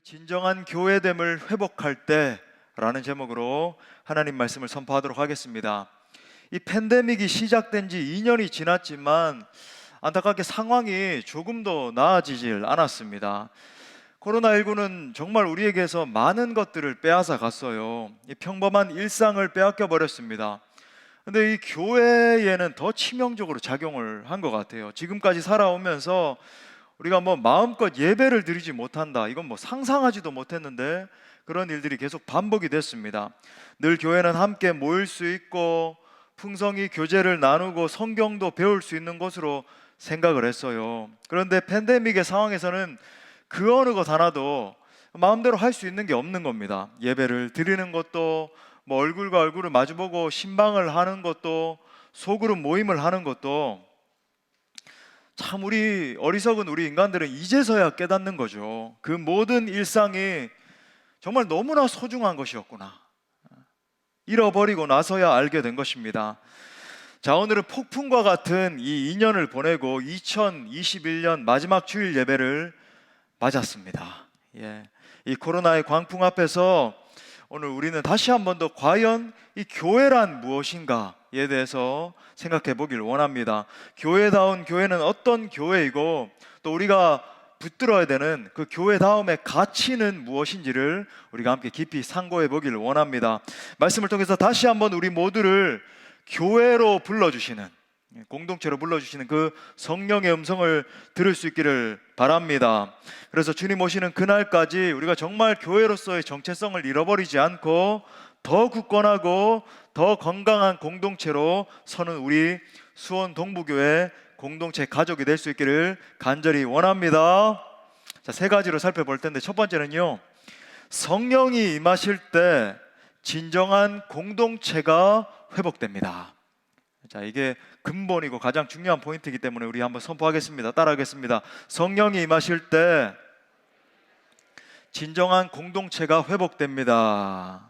진정한 교회됨을 회복할 때라는 제목으로 하나님 말씀을 선포하도록 하겠습니다. 이 팬데믹이 시작된 지 2년이 지났지만 안타깝게 상황이 조금도 나아지질 않았습니다. 코로나19는 정말 우리에게서 많은 것들을 빼앗아 갔어요. 이 평범한 일상을 빼앗겨 버렸습니다. 근데 이 교회에는 더 치명적으로 작용을 한 것 같아요. 지금까지 살아오면서 우리가 마음껏 예배를 드리지 못한다, 이건 상상하지도 못했는데 그런 일들이 계속 반복이 됐습니다. 늘 교회는 함께 모일 수 있고 풍성히 교제를 나누고 성경도 배울 수 있는 곳으로 생각을 했어요. 그런데 팬데믹의 상황에서는 그 어느 것 하나도 마음대로 할 수 있는 게 없는 겁니다. 예배를 드리는 것도, 얼굴과 얼굴을 마주보고 신방을 하는 것도, 소그룹 모임을 하는 것도, 참 우리 어리석은 우리 인간들은 이제서야 깨닫는 거죠. 그 모든 일상이 정말 너무나 소중한 것이었구나, 잃어버리고 나서야 알게 된 것입니다. 자, 오늘은 폭풍과 같은 이 2년을 보내고 2021년 마지막 주일 예배를 맞았습니다. 이 코로나의 광풍 앞에서 오늘 우리는 다시 한 번 더 과연 이 교회란 무엇인가에 대해서 생각해 보길 원합니다. 교회다운 교회는 어떤 교회이고, 또 우리가 붙들어야 되는 그 교회다움의 가치는 무엇인지를 우리가 함께 깊이 상고해 보길 원합니다. 말씀을 통해서 다시 한번 우리 모두를 교회로 불러주시는, 공동체로 불러주시는 그 성령의 음성을 들을 수 있기를 바랍니다. 그래서 주님 오시는 그날까지 우리가 정말 교회로서의 정체성을 잃어버리지 않고 더 굳건하고 더 건강한 공동체로 서는 우리 수원 동부교회 공동체 가족이 될 수 있기를 간절히 원합니다. 자, 세 가지로 살펴볼 텐데, 첫 번째는요, 성령이 임하실 때 진정한 공동체가 회복됩니다. 자, 이게 근본이고 가장 중요한 포인트이기 때문에 우리 한번 선포하겠습니다. 따라하겠습니다. 성령이 임하실 때 진정한 공동체가 회복됩니다.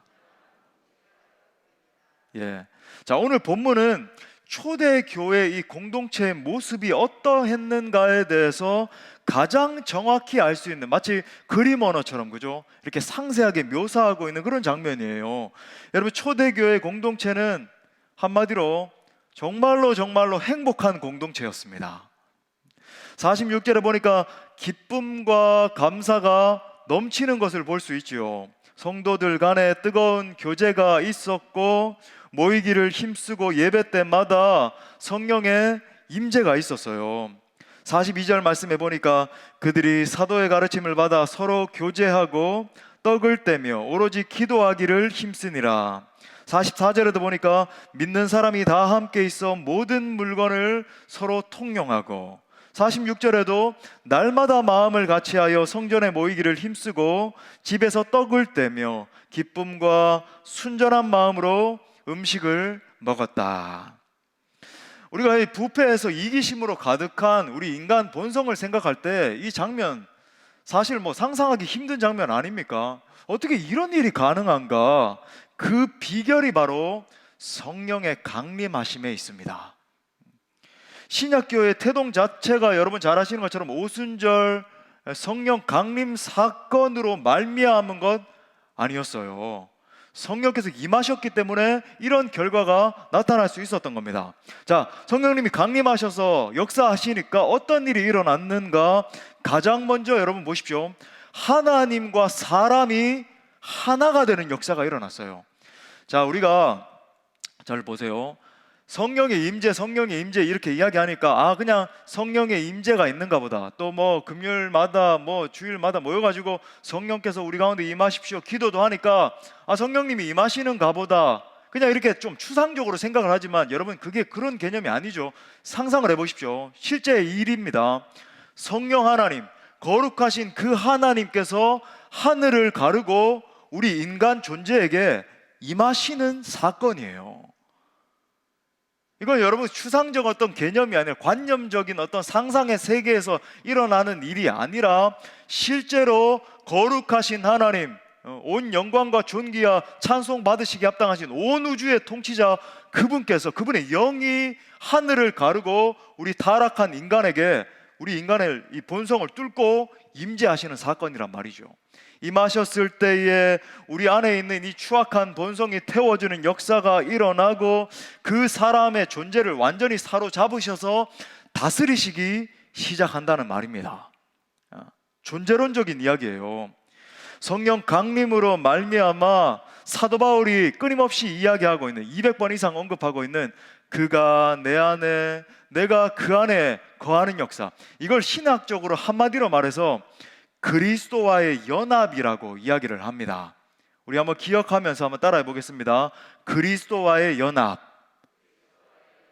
자, 오늘 본문은 초대교회 이 공동체의 모습이 어떠했는가에 대해서 가장 정확히 알 수 있는, 마치 그림 언어처럼, 그죠? 이렇게 상세하게 묘사하고 있는 그런 장면이에요. 여러분, 초대교회 공동체는 한마디로 정말로 행복한 공동체였습니다. 46절에 보니까 기쁨과 감사가 넘치는 것을 볼 수 있지요. 성도들 간에 뜨거운 교제가 있었고 모이기를 힘쓰고 예배 때마다 성령의 임재가 있었어요. 42절 말씀해 보니까 그들이 사도의 가르침을 받아 서로 교제하고 떡을 떼며 오로지 기도하기를 힘쓰니라. 44절에도 보니까 믿는 사람이 다 함께 있어 모든 물건을 서로 통용하고, 46절에도 날마다 마음을 같이하여 성전에 모이기를 힘쓰고 집에서 떡을 떼며 기쁨과 순전한 마음으로 음식을 먹었다. 우리가 이 부패에서 이기심으로 가득한 우리 인간 본성을 생각할 때 이 장면 사실 상상하기 힘든 장면 아닙니까? 어떻게 이런 일이 가능한가? 그 비결이 바로 성령의 강림하심에 있습니다. 신약교회의 태동 자체가 여러분 잘 아시는 것처럼 오순절 성령 강림 사건으로 말미암은 것 아니었어요. 성령께서 임하셨기 때문에 이런 결과가 나타날 수 있었던 겁니다. 자, 성령님이 강림하셔서 역사하시니까 어떤 일이 일어났는가? 가장 먼저 여러분 보십시오. 하나님과 사람이 하나가 되는 역사가 일어났어요. 자, 우리가 잘 보세요. 성령의 임재 이렇게 이야기하니까 그냥 성령의 임재가 있는가 보다. 또 금요일마다 주일마다 모여가지고 성령께서 우리 가운데 임하십시오 기도도 하니까 성령님이 임하시는가 보다, 그냥 이렇게 좀 추상적으로 생각을 하지만 여러분, 그게 그런 개념이 아니죠. 상상을 해보십시오. 실제의 일입니다. 성령 하나님, 거룩하신 그 하나님께서 하늘을 가르고 우리 인간 존재에게 임하시는 사건이에요. 이건 여러분 추상적 어떤 개념이 아니라 관념적인 어떤 상상의 세계에서 일어나는 일이 아니라 실제로 거룩하신 하나님, 온 영광과 존귀와 찬송 받으시기 합당하신 온 우주의 통치자 그분께서, 그분의 영이 하늘을 가르고 우리 타락한 인간에게 우리 인간의 이 본성을 뚫고 임재하시는 사건이란 말이죠. 임하셨을 때에 우리 안에 있는 이 추악한 본성이 태워주는 역사가 일어나고 그 사람의 존재를 완전히 사로잡으셔서 다스리시기 시작한다는 말입니다. 존재론적인 이야기예요. 성령 강림으로 말미암아 사도 바울이 끊임없이 이야기하고 있는 200번 이상 언급하고 있는 그가 내 안에 내가 그 안에 거하는 역사, 이걸 신학적으로 한마디로 말해서 그리스도와의 연합이라고 이야기를 합니다. 우리 한번 기억하면서 한번 따라해 보겠습니다. 그리스도와의 연합.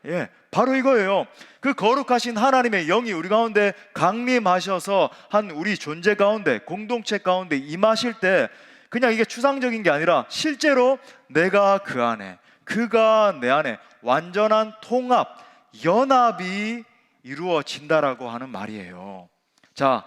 예, 바로 이거예요. 그 거룩하신 하나님의 영이 우리 가운데 강림하셔서 한 우리 존재 가운데, 공동체 가운데 임하실 때 그냥 이게 추상적인 게 아니라 실제로 내가 그 안에, 그가 내 안에 완전한 통합, 연합이 이루어진다라고 하는 말이에요. 자,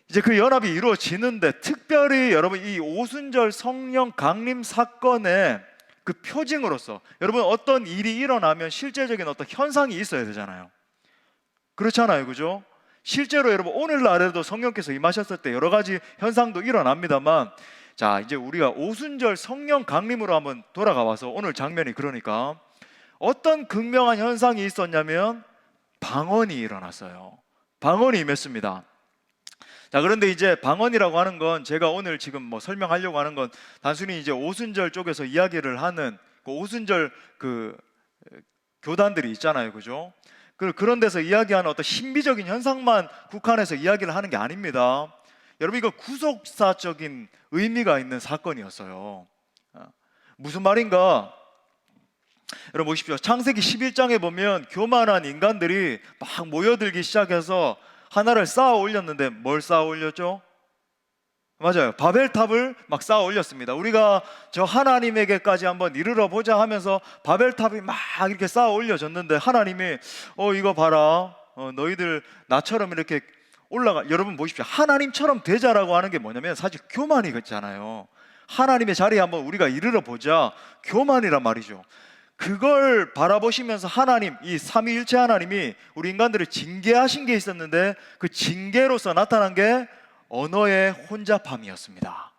이제 그 연합이 이루어지는데 특별히 여러분 이 오순절 성령 강림 사건의 그 표징으로서 여러분 어떤 일이 일어나면 실제적인 어떤 현상이 있어야 되잖아요. 그렇잖아요, 그죠? 실제로 여러분 오늘날에도 성령께서 임하셨을 때 여러 가지 현상도 일어납니다만, 자 이제 우리가 오순절 성령 강림으로 한번 돌아가 와서 오늘 장면이 그러니까 어떤 극명한 현상이 있었냐면 방언이 일어났어요. 방언이 임했습니다. 자, 그런데 이제 방언이라고 하는 건 제가 오늘 지금 뭐 설명하려고 하는 건 단순히 이제 오순절 쪽에서 이야기를 하는 그 오순절 그 교단들이 있잖아요, 그죠? 그런 데서 이야기하는 어떤 신비적인 현상만 국한해서 이야기를 하는 게 아닙니다. 여러분 이거 구속사적인 의미가 있는 사건이었어요. 무슨 말인가? 여러분 보십시오. 창세기 11장에 보면 교만한 인간들이 막 모여들기 시작해서 하나를 쌓아 올렸는데 뭘 쌓아 올렸죠? 맞아요. 바벨탑을 막 쌓아 올렸습니다. 우리가 저 하나님에게까지 한번 이르러 보자 하면서 바벨탑이 막 이렇게 쌓아 올려졌는데 하나님이 이거 봐라, 너희들 나처럼 이렇게 올라가. 여러분 보십시오. 하나님처럼 되자라고 하는 게 뭐냐면 사실 교만이 있잖아요. 하나님의 자리에 한번 우리가 이르러 보자, 교만이란 말이죠. 그걸 바라보시면서 하나님, 이 삼위일체 하나님이 우리 인간들을 징계하신 게 있었는데 그 징계로서 나타난 게 언어의 혼잡함이었습니다.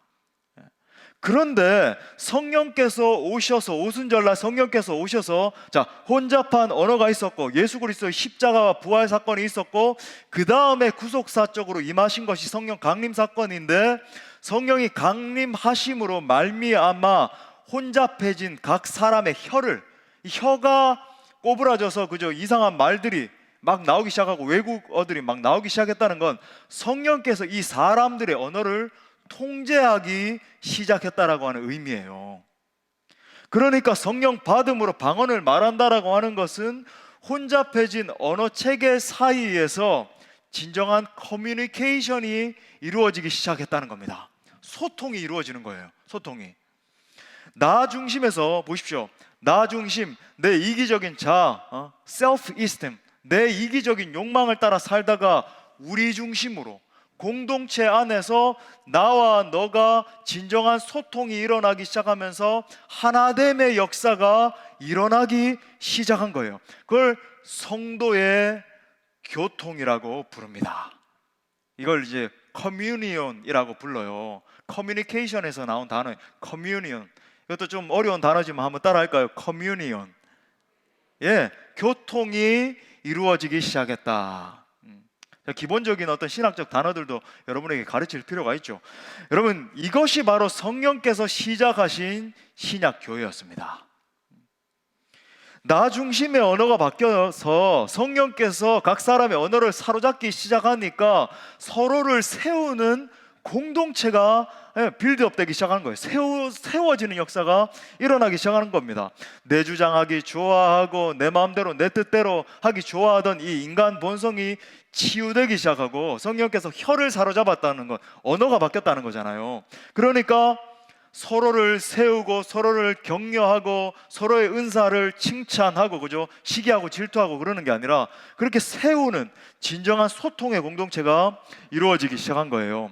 그런데 성령께서 오셔서 오순절날 성령께서 오셔서 자 혼잡한 언어가 있었고 예수 그리스도의 십자가와 부활 사건이 있었고 그 다음에 구속사적으로 임하신 것이 성령 강림 사건인데 성령이 강림하심으로 말미암아 혼잡해진 각 사람의 이 혀가 꼬부라져서 그저 이상한 말들이 막 나오기 시작하고 외국어들이 막 나오기 시작했다는 건 성령께서 이 사람들의 언어를 통제하기 시작했다라고 하는 의미예요. 그러니까 성령 받음으로 방언을 말한다라고 하는 것은 혼잡해진 언어 체계 사이에서 진정한 커뮤니케이션이 이루어지기 시작했다는 겁니다. 소통이 이루어지는 거예요. 소통이. 나 중심에서 보십시오. 나 중심, 내 이기적인 자아, self-esteem, 내 이기적인 욕망을 따라 살다가 우리 중심으로 공동체 안에서 나와 너가 진정한 소통이 일어나기 시작하면서 하나됨의 역사가 일어나기 시작한 거예요. 그걸 성도의 교통이라고 부릅니다. 이걸 이제 커뮤니온이라고 불러요. 커뮤니케이션에서 나온 단어예요. 커뮤니온. 이것도 좀 어려운 단어지만 한번 따라 할까요? 커뮤니온. 예, 교통이 이루어지기 시작했다. 기본적인 어떤 신학적 단어들도 여러분에게 가르칠 필요가 있죠. 여러분, 이것이 바로 성령께서 시작하신 신약 교회였습니다. 나 중심의 언어가 바뀌어서 성령께서 각 사람의 언어를 사로잡기 시작하니까 서로를 세우는 공동체가 빌드업 되기 시작하는 거예요. 세워지는 역사가 일어나기 시작하는 겁니다. 내 주장하기 좋아하고 내 마음대로 내 뜻대로 하기 좋아하던 이 인간 본성이 치유되기 시작하고 성령께서 혀를 사로잡았다는 건 언어가 바뀌었다는 거잖아요. 그러니까 서로를 세우고 서로를 격려하고 서로의 은사를 칭찬하고 그죠? 시기하고 질투하고 그러는 게 아니라 그렇게 세우는 진정한 소통의 공동체가 이루어지기 시작한 거예요.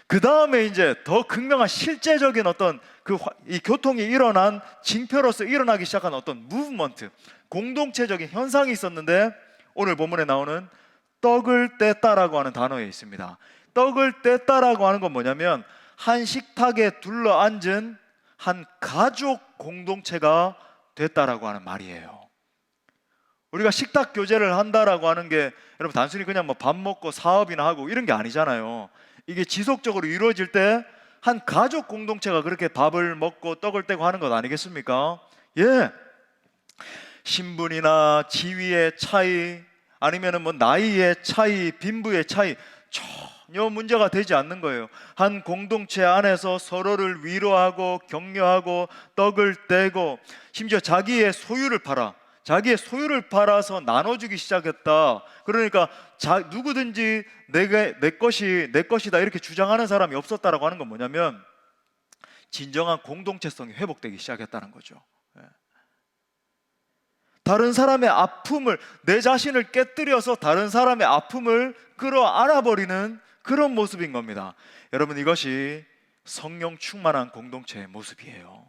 그 다음에 이제 더 극명한 실제적인 어떤 이 교통이 일어난 징표로서 일어나기 시작한 어떤 무브먼트, 공동체적인 현상이 있었는데 오늘 본문에 나오는 떡을 뗐다라고 하는 단어에 있습니다. 떡을 뗐다라고 하는 건 뭐냐면 한 식탁에 둘러앉은 한 가족 공동체가 됐다라고 하는 말이에요. 우리가 식탁 교제를 한다라고 하는 게 여러분 단순히 그냥 뭐 밥 먹고 사업이나 하고 이런 게 아니잖아요. 이게 지속적으로 이루어질 때 한 가족 공동체가 그렇게 밥을 먹고 떡을 떼고 하는 것 아니겠습니까? 예. 신분이나 지위의 차이, 아니면은 뭐 나이의 차이, 빈부의 차이 전혀 문제가 되지 않는 거예요. 한 공동체 안에서 서로를 위로하고 격려하고 떡을 떼고, 심지어 자기의 소유를 팔아서 나눠주기 시작했다. 그러니까 누구든지 내 것이다 이렇게 주장하는 사람이 없었다라고 하는 건 뭐냐면 진정한 공동체성이 회복되기 시작했다는 거죠. 다른 사람의 아픔을, 내 자신을 깨뜨려서 다른 사람의 아픔을 끌어안아버리는 그런 모습인 겁니다. 여러분, 이것이 성령 충만한 공동체의 모습이에요.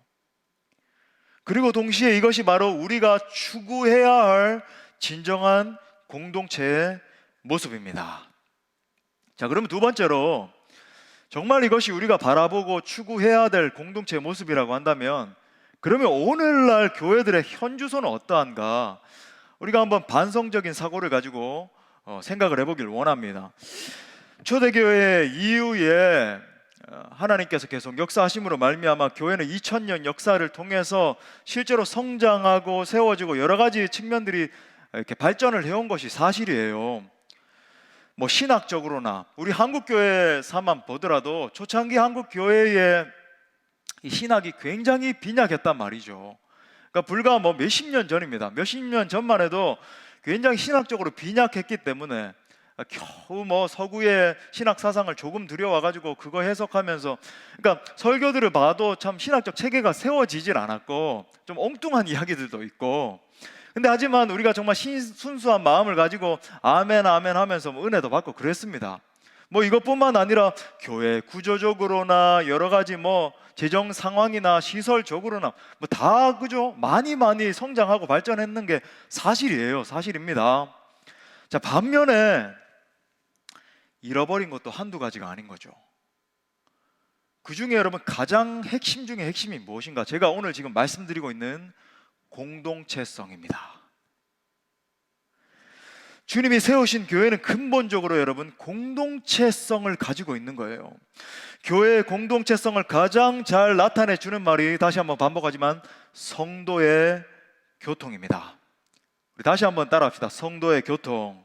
그리고 동시에 이것이 바로 우리가 추구해야 할 진정한 공동체의 모습입니다. 자, 그러면 두 번째로, 정말 이것이 우리가 바라보고 추구해야 될 공동체의 모습이라고 한다면, 그러면 오늘날 교회들의 현주소는 어떠한가? 우리가 한번 반성적인 사고를 가지고 생각을 해보길 원합니다. 초대교회 이후에 하나님께서 계속 역사하심으로 말미암아 교회는 2000년 역사를 통해서 실제로 성장하고 세워지고 여러 가지 측면들이 이렇게 발전을 해온 것이 사실이에요. 뭐 신학적으로나 우리 한국교회사만 보더라도 초창기 한국교회의 이 신학이 굉장히 빈약했단 말이죠. 그러니까 불과 뭐 몇십 년 전입니다. 몇십 년 전만 해도 굉장히 신학적으로 빈약했기 때문에 겨우 뭐 서구의 신학 사상을 조금 들여와가지고 그거 해석하면서, 그러니까 설교들을 봐도 참 신학적 체계가 세워지질 않았고 좀 엉뚱한 이야기들도 있고, 근데 하지만 우리가 정말 순수한 마음을 가지고 아멘 아멘 하면서 뭐 은혜도 받고 그랬습니다. 뭐 이것뿐만 아니라 교회 구조적으로나 여러 가지 뭐 재정 상황이나 시설적으로나 뭐 다 그죠? 많이 성장하고 발전했는 게 사실이에요. 사실입니다. 자, 반면에 잃어버린 것도 한두 가지가 아닌 거죠. 그 중에 여러분 가장 핵심 중에 핵심이 무엇인가? 제가 오늘 지금 말씀드리고 있는 공동체성입니다. 주님이 세우신 교회는 근본적으로 여러분 공동체성을 가지고 있는 거예요. 교회의 공동체성을 가장 잘 나타내 주는 말이, 다시 한번 반복하지만, 성도의 교통입니다. 우리 다시 한번 따라합시다. 성도의 교통.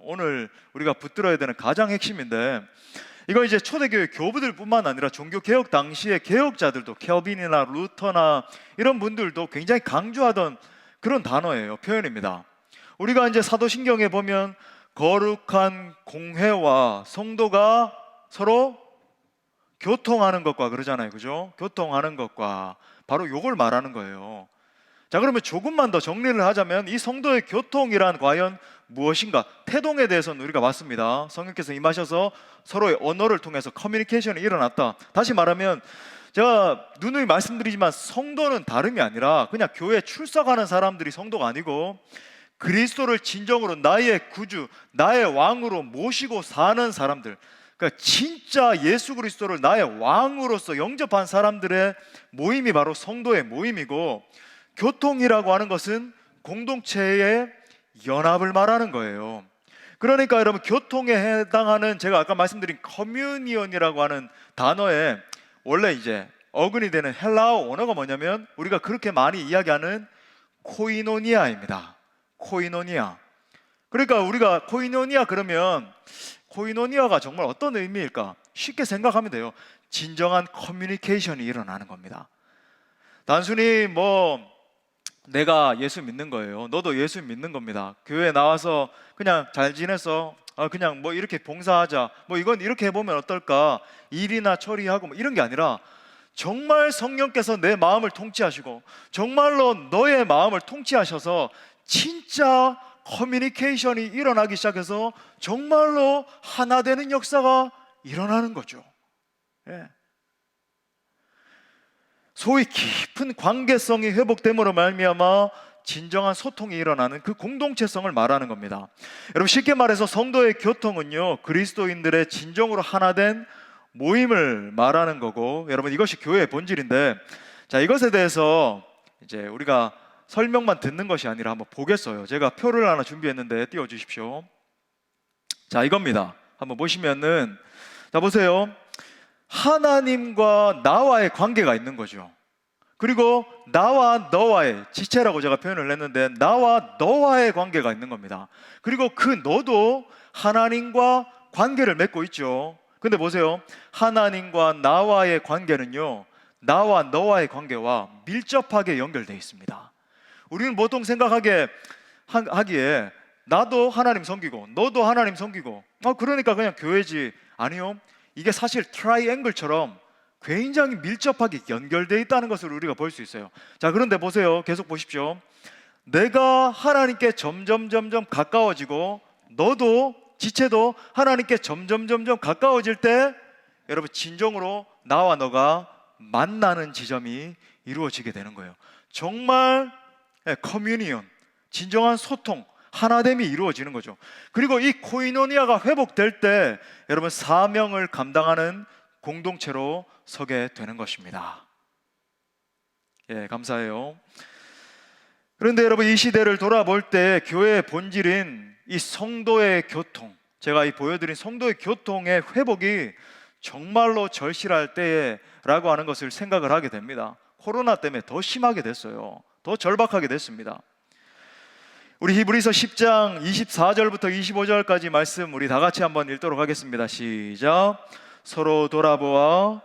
오늘 우리가 붙들어야 되는 가장 핵심인데, 이거 이제 초대교회 교부들뿐만 아니라 종교개혁 당시의 개혁자들도, 켈빈이나 루터나 이런 분들도 굉장히 강조하던 그런 단어예요. 표현입니다. 우리가 이제 사도신경에 보면 거룩한 공회와 성도가 서로 교통하는 것과 그러잖아요. 그죠? 교통하는 것과 바로 요걸 말하는 거예요. 자, 그러면 조금만 더 정리를 하자면 이 성도의 교통이란 과연 무엇인가? 태동에 대해서는 우리가 봤습니다. 성령께서 임하셔서 서로의 언어를 통해서 커뮤니케이션이 일어났다. 다시 말하면 제가 누누이 말씀드리지만 성도는 다름이 아니라 그냥 교회에 출석하는 사람들이 성도가 아니고 그리스도를 진정으로 나의 구주, 나의 왕으로 모시고 사는 사람들, 그러니까 진짜 예수 그리스도를 나의 왕으로서 영접한 사람들의 모임이 바로 성도의 모임이고, 교통이라고 하는 것은 공동체의 연합을 말하는 거예요. 그러니까 여러분, 교통에 해당하는 제가 아까 말씀드린 커뮤니언이라고 하는 단어에 원래 이제 어근이 되는 헬라어 원어가 뭐냐면 우리가 그렇게 많이 이야기하는 코이노니아입니다. 코이노니아. 그러니까 우리가 코이노니아 그러면 코이노니아가 정말 어떤 의미일까? 쉽게 생각하면 돼요. 진정한 커뮤니케이션이 일어나는 겁니다. 단순히 뭐 내가 예수 믿는 거예요. 너도 예수 믿는 겁니다. 교회에 나와서 그냥 잘 지내서 그냥 뭐 이렇게 봉사하자, 뭐 이건 이렇게 해보면 어떨까, 일이나 처리하고 뭐 이런 게 아니라 정말 성령께서 내 마음을 통치하시고 정말로 너의 마음을 통치하셔서 진짜 커뮤니케이션이 일어나기 시작해서 정말로 하나 되는 역사가 일어나는 거죠. 예. 소위 깊은 관계성이 회복됨으로 말미암아 진정한 소통이 일어나는 그 공동체성을 말하는 겁니다. 여러분, 쉽게 말해서 성도의 교통은요, 그리스도인들의 진정으로 하나된 모임을 말하는 거고, 여러분 이것이 교회의 본질인데, 자, 이것에 대해서 이제 우리가 설명만 듣는 것이 아니라 한번 보겠어요. 제가 표를 하나 준비했는데 띄워 주십시오. 자, 이겁니다. 한번 보시면은, 자, 보세요. 하나님과 나와의 관계가 있는 거죠. 그리고 나와 너와의, 지체라고 제가 표현을 했는데 나와 너와의 관계가 있는 겁니다. 그리고 그 너도 하나님과 관계를 맺고 있죠. 근데 보세요. 하나님과 나와의 관계는요, 나와 너와의 관계와 밀접하게 연결되어 있습니다. 우리는 보통 생각하기에 나도 하나님 섬기고 너도 하나님 섬기고 그러니까 그냥 교회지. 아니요, 이게 사실 트라이앵글처럼 굉장히 밀접하게 연결되어 있다는 것을 우리가 볼 수 있어요. 자, 그런데 보세요. 계속 보십시오. 내가 하나님께 점점 가까워지고 너도, 지체도 하나님께 점점 가까워질 때, 여러분 진정으로 나와 너가 만나는 지점이 이루어지게 되는 거예요. 정말 커뮤니언, 진정한 소통, 하나됨이 이루어지는 거죠. 그리고 이 코이노니아가 회복될 때 여러분 사명을 감당하는 공동체로 서게 되는 것입니다. 예, 감사해요. 그런데 여러분 이 시대를 돌아볼 때 교회의 본질인 이 성도의 교통, 제가 이 보여드린 성도의 교통의 회복이 정말로 절실할 때라고 하는 것을 생각을 하게 됩니다. 코로나 때문에 더 심하게 됐어요. 더 절박하게 됐습니다. 우리 히브리서 10장 24절부터 25절까지 말씀 우리 다 같이 한번 읽도록 하겠습니다. 시작. 서로 돌아보아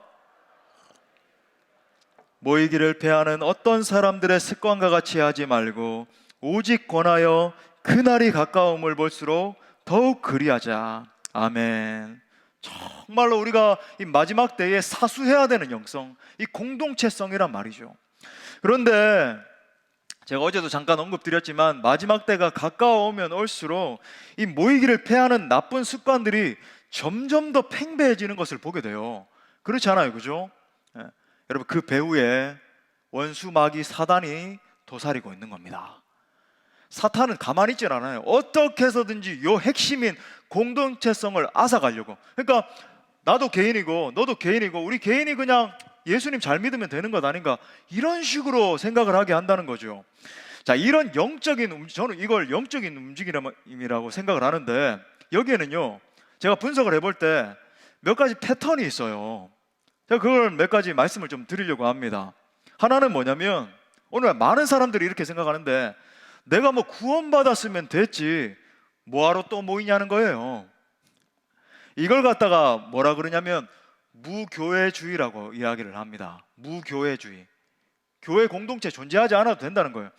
모이기를 패하는 어떤 사람들의 습관과 같이 하지 말고 오직 권하여 그날이 가까움을 볼수록 더욱 그리하자. 아멘. 정말로 우리가 이 마지막 때에 사수해야 되는 영성, 이 공동체성이란 말이죠. 그런데 제가 어제도 잠깐 언급드렸지만 마지막 때가 가까워오면 올수록 이 모이기를 패하는 나쁜 습관들이 점점 더 팽배해지는 것을 보게 돼요. 그렇지 않아요, 그죠? 예. 여러분 그 배후에 원수 마귀 사단이 도사리고 있는 겁니다. 사탄은 가만히 있질 않아요. 어떻게 해서든지 요 핵심인 공동체성을 앗아가려고. 그러니까 나도 개인이고 너도 개인이고 우리 개인이 그냥 예수님 잘 믿으면 되는 것 아닌가, 이런 식으로 생각을 하게 한다는 거죠. 자, 이런 영적인 저는 이걸 영적인 움직임이라고 생각을 하는데, 여기에는요 제가 분석을 해볼 때 몇 가지 패턴이 있어요. 제가 그걸 몇 가지 말씀을 좀 드리려고 합니다. 하나는 뭐냐면, 오늘 많은 사람들이 이렇게 생각하는데 내가 뭐 구원받았으면 됐지 뭐하러 또 모이냐는 거예요. 이걸 갖다가 뭐라 그러냐면 무교회주의라고 이야기를 합니다. 무교회주의. 교회 공동체 존재하지 않아도 된다는 거예요.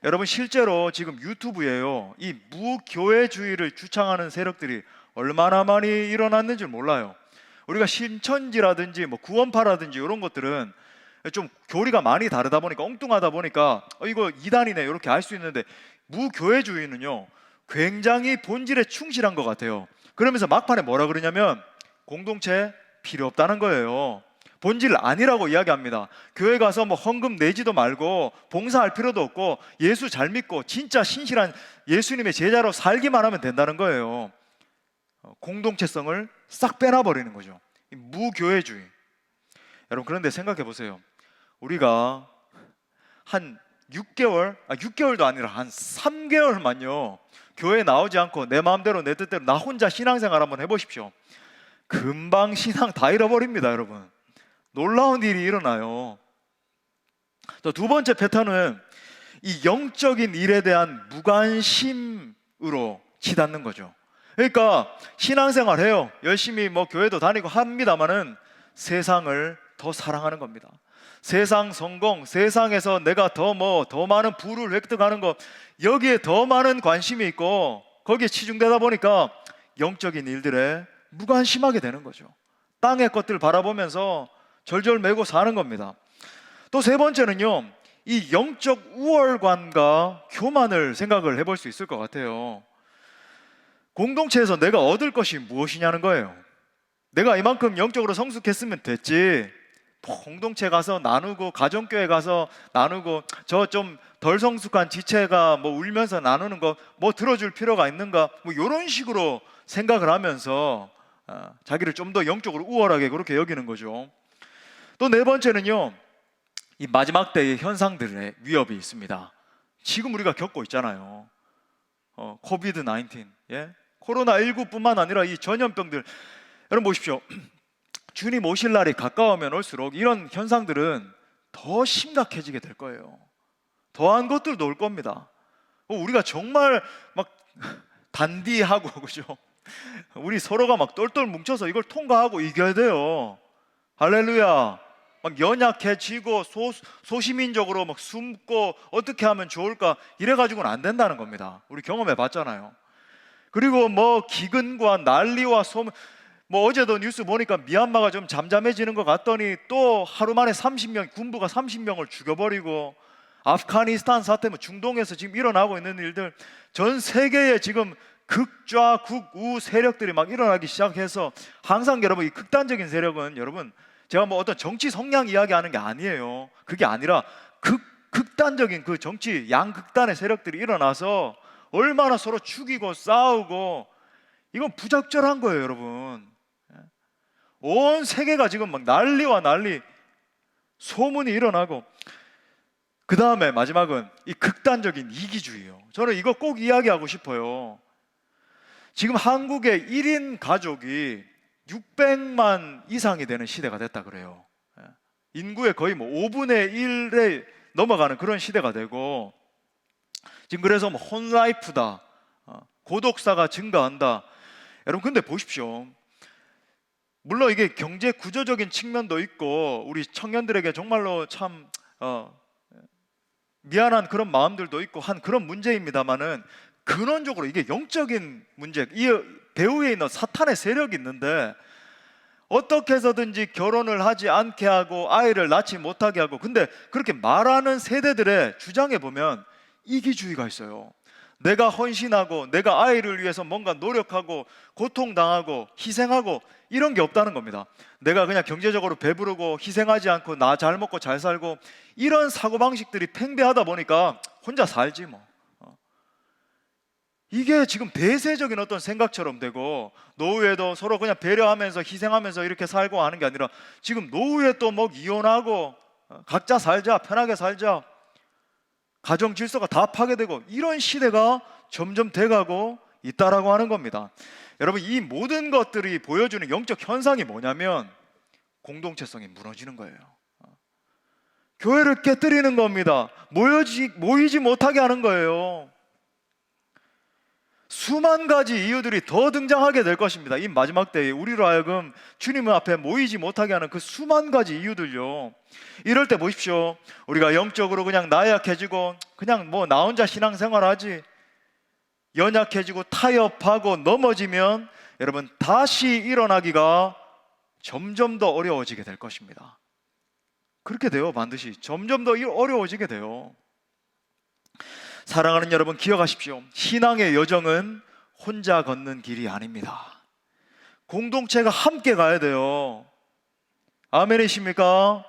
여러분 실제로 지금 유튜브에요 이 무교회주의를 주창하는 세력들이 얼마나 많이 일어났는지 몰라요. 우리가 신천지라든지 뭐 구원파라든지 이런 것들은 좀 교리가 많이 다르다 보니까, 엉뚱하다 보니까 이거 이단이네 이렇게 알 수 있는데, 무교회주의는요 굉장히 본질에 충실한 것 같아요. 그러면서 막판에 뭐라 그러냐면 공동체 필요 없다는 거예요. 본질 아니라고 이야기합니다. 교회 가서 뭐 헌금 내지도 말고 봉사할 필요도 없고 예수 잘 믿고 진짜 신실한 예수님의 제자로 살기만 하면 된다는 거예요. 공동체성을 싹 빼놔버리는 거죠. 무교회주의. 여러분 그런데 생각해 보세요. 우리가 한 6개월도 아니라 한 3개월만요 교회 나오지 않고 내 마음대로 내 뜻대로 나 혼자 신앙생활 한번 해보십시오. 금방 신앙 다 잃어버립니다. 여러분 놀라운 일이 일어나요. 또 두 번째 패턴은 이 영적인 일에 대한 무관심으로 치닫는 거죠. 그러니까 신앙생활 해요, 열심히 뭐 교회도 다니고 합니다마는 세상을 더 사랑하는 겁니다. 세상 성공, 세상에서 내가 더 많은 부를 획득하는 것, 여기에 더 많은 관심이 있고 거기에 치중되다 보니까 영적인 일들에 무관심하게 되는 거죠. 땅의 것들 바라보면서 절절매고 사는 겁니다. 또 세 번째는요, 이 영적 우월감과 교만을 생각을 해볼 수 있을 것 같아요. 공동체에서 내가 얻을 것이 무엇이냐는 거예요. 내가 이만큼 영적으로 성숙했으면 됐지, 공동체 가서 나누고 가정교회 가서 나누고 저 좀 덜 성숙한 지체가 뭐 울면서 나누는 거 뭐 들어줄 필요가 있는가, 뭐 이런 식으로 생각을 하면서 자기를 좀 더 영적으로 우월하게 그렇게 여기는 거죠. 또 네 번째는요, 이 마지막 때의 현상들의 위협이 있습니다. 지금 우리가 겪고 있잖아요. 코비드 19, 예? 코로나19뿐만 아니라 이 전염병들. 여러분 보십시오. 주님 오실 날이 가까우면 올수록 이런 현상들은 더 심각해지게 될 거예요. 더한 것들도 올 겁니다. 우리가 정말 막 단디하고 그죠? 우리 서로가 막 똘똘 뭉쳐서 이걸 통과하고 이겨야 돼요. 할렐루야. 막 연약해지고 소시민적으로 막 숨고 어떻게 하면 좋을까 이래가지고는 안 된다는 겁니다. 우리 경험해 봤잖아요. 그리고 뭐 기근과 난리와 소문, 뭐 어제도 뉴스 보니까 미얀마가 좀 잠잠해지는 것 같더니 또 하루 만에 30명, 군부가 30명을 죽여버리고, 아프가니스탄 사태, 뭐 중동에서 지금 일어나고 있는 일들, 전 세계에 지금 극좌 극우 세력들이 막 일어나기 시작해서, 항상 여러분 이 극단적인 세력은, 여러분 제가 뭐 어떤 정치 성향 이야기하는 게 아니에요. 그게 아니라 극단적인 그 정치 양극단의 세력들이 일어나서 얼마나 서로 죽이고 싸우고, 이건 부적절한 거예요, 여러분. 온 세계가 지금 막 난리와 난리, 소문이 일어나고, 그 다음에 마지막은 이 극단적인 이기주의예요. 저는 이거 꼭 이야기하고 싶어요. 지금 한국의 1인 가족이 600만 이상이 되는 시대가 됐다 그래요. 인구의 거의 뭐 5분의 1에 넘어가는 그런 시대가 되고, 지금 그래서 뭐 혼라이프다, 고독사가 증가한다. 여러분 근데 보십시오. 물론 이게 경제 구조적인 측면도 있고, 우리 청년들에게 정말로 참 미안한 그런 마음들도 있고 한 그런 문제입니다만은, 근원적으로 이게 영적인 문제, 이 배후에 있는 사탄의 세력이 있는데, 어떻게 해서든지 결혼을 하지 않게 하고 아이를 낳지 못하게 하고, 근데 그렇게 말하는 세대들의 주장에 보면 이기주의가 있어요. 내가 헌신하고 내가 아이를 위해서 뭔가 노력하고 고통당하고 희생하고 이런 게 없다는 겁니다. 내가 그냥 경제적으로 배부르고 희생하지 않고 나 잘 먹고 잘 살고, 이런 사고방식들이 팽배하다 보니까 혼자 살지 뭐. 이게 지금 대세적인 어떤 생각처럼 되고, 노후에도 서로 그냥 배려하면서 희생하면서 이렇게 살고 하는 게 아니라, 지금 노후에 또 뭐 이혼하고 각자 살자, 편하게 살자, 가정 질서가 다 파괴되고, 이런 시대가 점점 돼가고 있다라고 하는 겁니다. 여러분 이 모든 것들이 보여주는 영적 현상이 뭐냐면, 공동체성이 무너지는 거예요. 교회를 깨뜨리는 겁니다. 모이지 못하게 하는 거예요. 수만 가지 이유들이 더 등장하게 될 것입니다. 이 마지막 때에 우리로 하여금 주님 앞에 모이지 못하게 하는 그 수만 가지 이유들요. 이럴 때 보십시오. 우리가 영적으로 그냥 나약해지고 그냥 뭐 나 혼자 신앙생활하지, 연약해지고 타협하고 넘어지면 여러분 다시 일어나기가 점점 더 어려워지게 될 것입니다. 그렇게 돼요. 반드시 점점 더 어려워지게 돼요. 사랑하는 여러분 기억하십시오. 신앙의 여정은 혼자 걷는 길이 아닙니다. 공동체가 함께 가야 돼요. 아멘이십니까?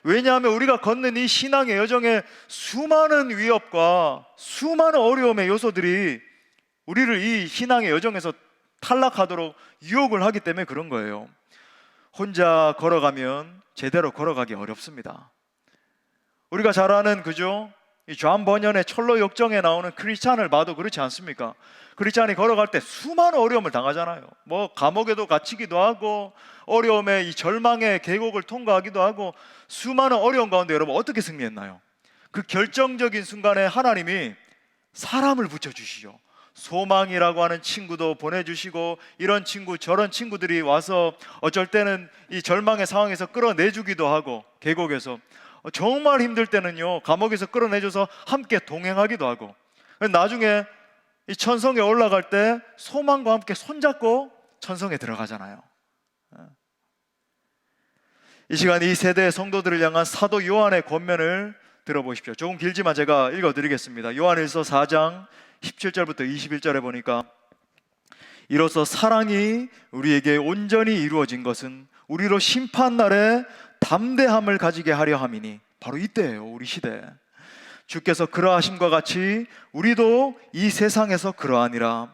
왜냐하면 우리가 걷는 이 신앙의 여정에 수많은 위협과 수많은 어려움의 요소들이 우리를 이 신앙의 여정에서 탈락하도록 유혹을 하기 때문에 그런 거예요. 혼자 걸어가면 제대로 걸어가기 어렵습니다. 우리가 잘 아는 그죠? 이 존 버년의 철로 역정에 나오는 크리스찬을 봐도 그렇지 않습니까? 크리스찬이 걸어갈 때 수많은 어려움을 당하잖아요. 뭐 감옥에도 갇히기도 하고, 어려움에 이 절망의 계곡을 통과하기도 하고, 수많은 어려움 가운데 여러분 어떻게 승리했나요? 그 결정적인 순간에 하나님이 사람을 붙여주시죠. 소망이라고 하는 친구도 보내주시고, 이런 친구 저런 친구들이 와서 어쩔 때는 이 절망의 상황에서 끌어내주기도 하고, 계곡에서 정말 힘들 때는요 감옥에서 끌어내줘서 함께 동행하기도 하고, 나중에 이 천성에 올라갈 때 소망과 함께 손잡고 천성에 들어가잖아요. 이 시간 이 세대의 성도들을 향한 사도 요한의 권면을 들어보십시오. 조금 길지만 제가 읽어드리겠습니다. 요한일서 4장 17절부터 21절에 보니까, 이로써 사랑이 우리에게 온전히 이루어진 것은 우리로 심판날에 담대함을 가지게 하려 함이니, 바로 이때예요. 우리 시대 주께서 그러하심과 같이 우리도 이 세상에서 그러하니라.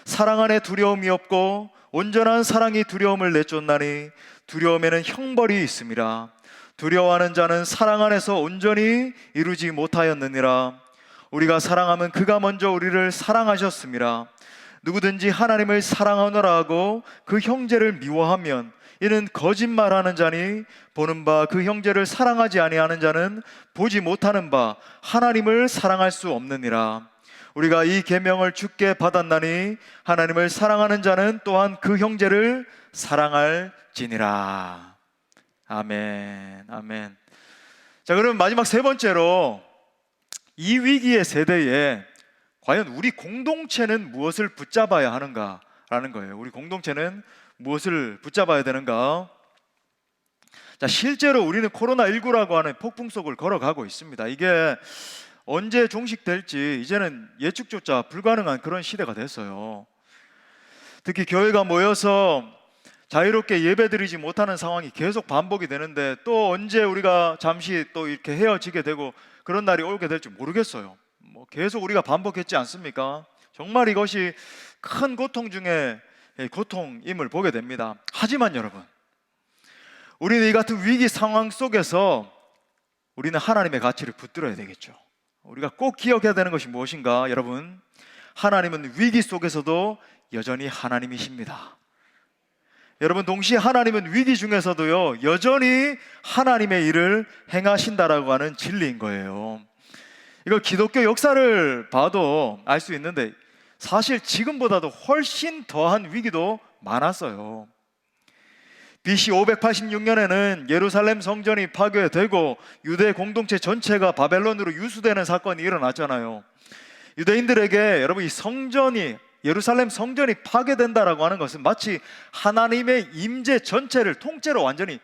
사랑 안에 두려움이 없고 온전한 사랑이 두려움을 내쫓나니 두려움에는 형벌이 있음이라. 두려워하는 자는 사랑 안에서 온전히 이루지 못하였느니라. 우리가 사랑하면 그가 먼저 우리를 사랑하셨음이라. 누구든지 하나님을 사랑하노라 하고 그 형제를 미워하면 이는 거짓말하는 자니 보는 바 그 형제를 사랑하지 아니하는 자는 보지 못하는 바 하나님을 사랑할 수 없느니라. 우리가 이 계명을 주께 받았나니 하나님을 사랑하는 자는 또한 그 형제를 사랑할지니라. 아멘, 아멘. 자, 그럼 마지막 세 번째로 이 위기의 세대에 과연 우리 공동체는 무엇을 붙잡아야 하는가라는 거예요. 우리 공동체는 무엇을 붙잡아야 되는가? 자, 실제로 우리는 코로나19라고 하는 폭풍 속을 걸어가고 있습니다. 이게 언제 종식될지 이제는 예측조차 불가능한 그런 시대가 됐어요. 특히 교회가 모여서 자유롭게 예배드리지 못하는 상황이 계속 반복이 되는데 또 언제 우리가 잠시 또 이렇게 헤어지게 되고 그런 날이 오게 될지 모르겠어요. 계속 우리가 반복했지 않습니까? 정말 이것이 큰 고통 중에 고통임을 보게 됩니다. 하지만 여러분, 우리는 이 같은 위기 상황 속에서 우리는 하나님의 가치를 붙들어야 되겠죠. 우리가 꼭 기억해야 되는 것이 무엇인가? 여러분, 하나님은 위기 속에서도 여전히 하나님이십니다. 여러분, 동시에 하나님은 위기 중에서도요 여전히 하나님의 일을 행하신다라고 하는 진리인 거예요. 이거 기독교 역사를 봐도 알 수 있는데 사실 지금보다도 훨씬 더한 위기도 많았어요. BC 586년에는 예루살렘 성전이 파괴되고 유대 공동체 전체가 바벨론으로 유수되는 사건이 일어났잖아요. 유대인들에게 여러분, 이 성전이, 예루살렘 성전이 파괴된다라고 하는 것은 마치 하나님의 임재 전체를 통째로 완전히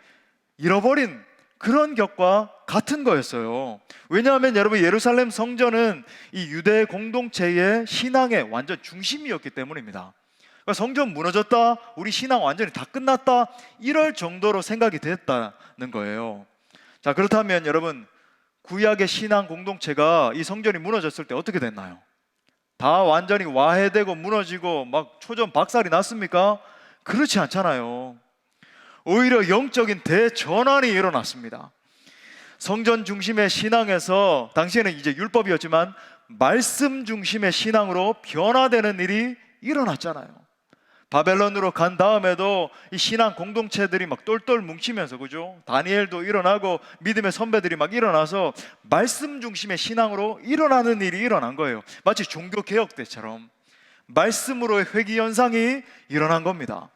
잃어버린 그런 격과 같은 거였어요. 왜냐하면 여러분, 예루살렘 성전은 이 유대 공동체의 신앙의 완전 중심이었기 때문입니다. 그러니까 성전 무너졌다, 우리 신앙 완전히 다 끝났다, 이럴 정도로 생각이 됐다는 거예요. 자, 그렇다면 여러분, 구약의 신앙 공동체가 이 성전이 무너졌을 때 어떻게 됐나요? 다 완전히 와해되고 무너지고 막 초전 박살이 났습니까? 그렇지 않잖아요. 오히려 영적인 대전환이 일어났습니다. 성전 중심의 신앙에서 당시에는 이제 율법이었지만 말씀 중심의 신앙으로 변화되는 일이 일어났잖아요. 바벨론으로 간 다음에도 이 신앙 공동체들이 막 똘똘 뭉치면서, 그죠? 다니엘도 일어나고 믿음의 선배들이 막 일어나서 말씀 중심의 신앙으로 일어나는 일이 일어난 거예요. 마치 종교 개혁 때처럼 말씀으로의 회귀 현상이 일어난 겁니다.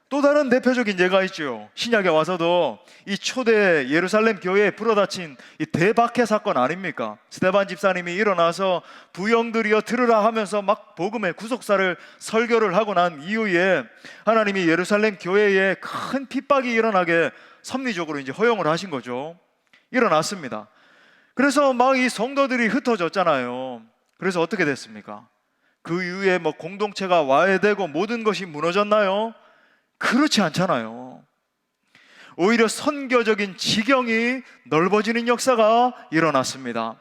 또 다른 대표적인 예가 있죠. 신약에 와서도 이 초대 예루살렘 교회에 불어닥친 이 대박해 사건 아닙니까? 스데반 집사님이 일어나서 부영들이여 들으라 하면서 막 복음의 구속사를 설교를 하고 난 이후에 하나님이 예루살렘 교회에 큰 핍박이 일어나게 섭리적으로 이제 허용을 하신 거죠. 일어났습니다. 그래서 막 이 성도들이 흩어졌잖아요. 그래서 어떻게 됐습니까? 그 이후에 뭐 공동체가 와해되고 모든 것이 무너졌나요? 그렇지 않잖아요. 오히려 선교적인 지경이 넓어지는 역사가 일어났습니다.